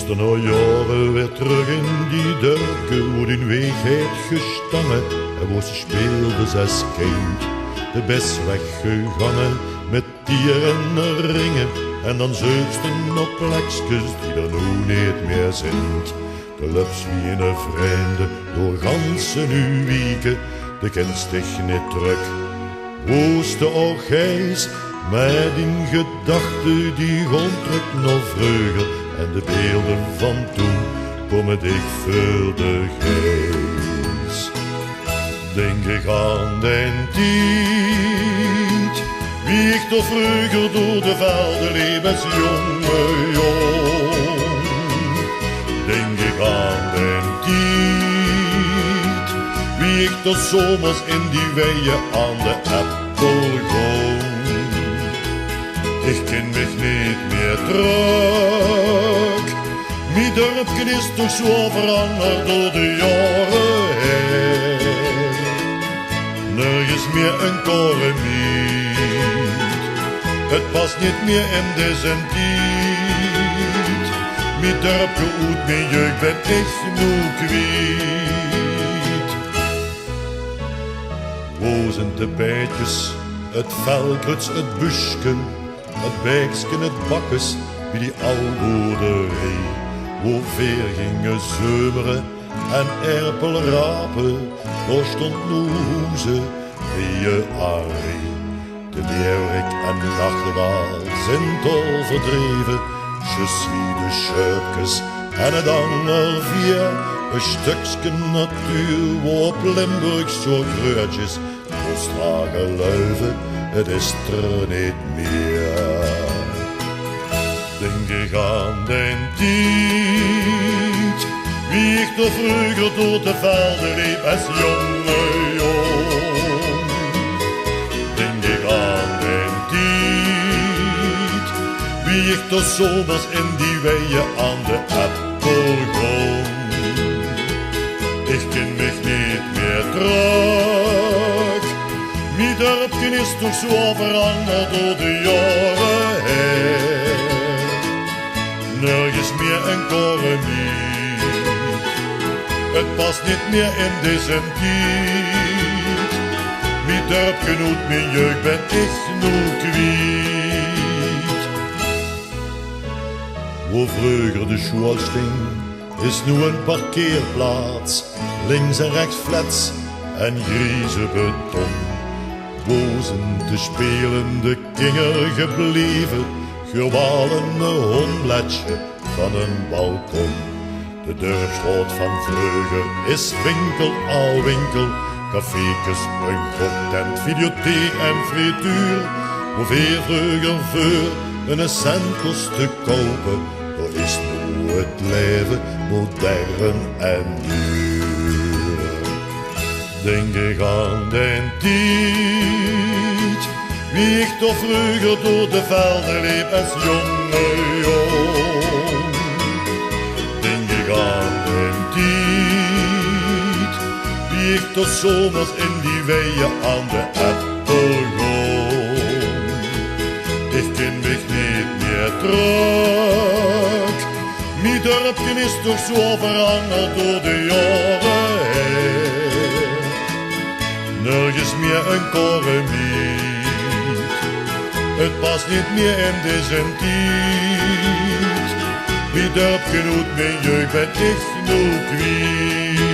moesten al jaren weer terug in die duiken, hoe die weg heeft gestangen. En waar ze speelde zes kind, de best weggegangen, met die herinneringen. En dan zeugsten op plekjes die er nu niet meer zijn. De lups wie in een vreemde, door ganse nu wieken, de kent dich niet terug. Wooste orgijs, met in gedachten die gronddruk nog vreugel. En de beelden van toen komen dik voor de geest. Denk ik aan den tijd, wie ik toch vroeger door de velden liep als jonge jong. Denk ik aan den tijd, wie ik toch zomers in die weeën aan de appelboom. Ik ken mich niet meer terug, mijn dorpje is toch zo veranderd door de jaren heen. Nergens meer een koremiet, het past niet meer in deze tijd. Mijn dorpje uit mijn jeugd ben ik nu kwijt. Wo zijn de bijtjes, het velkruts, het buske, het bijksken, het bakkes, wie die alboerderij. Wo veer gingen zeumeren en erpelrapen, daar stond nu hoeze wie je arrie. De leeuwrik en nachtegaal zijn al verdreven, je ziet de schuipkes en het angervier. Een stukje natuur wo op Limburg zo kreurtjes, volslagen luiven, het is er niet meer. Denk ik aan den tijd, wie ik toch vroeger door de velden liep als jonge jong. Denk ik aan den tijd, wie ik toch zomers in die weeën aan de appelboom. Ik ken mich niet meer terug, mijn dorpje is toch zo veranderd door de jaren heen. Nergens meer een koremiet, het past niet meer in deze tijd. Mijn dorpje uit mijn jeugd ben ik nu kwijt. Wo vroeger de school sting, is nu een parkeerplaats. Links en rechts flats en grijze beton. Wo zijn de spelende kinger gebleven, gewalende hondbladje van een balkon. De deurstraat van vroeger is winkel al winkel, cafékes, een godtent, videotheek en frituur. Hoeveel vroeger voor een cent kost te kopen, daar is nu het leven modern en duur. Denk ik aan den tijd, wie ik toch vroeger door de velden liep als jonge jong. Denk ik aan den tijd, wie ik toch zomers in die weeën aan de appelboom. Ik ken mich niet meer terug, mijn dorpje is toch zo veranderd door de jaren heen. Nergens meer een koremiet, het past niet meer in deze tijd. Mijn dorpje uit mijn jeugd ben ik nu kwijt.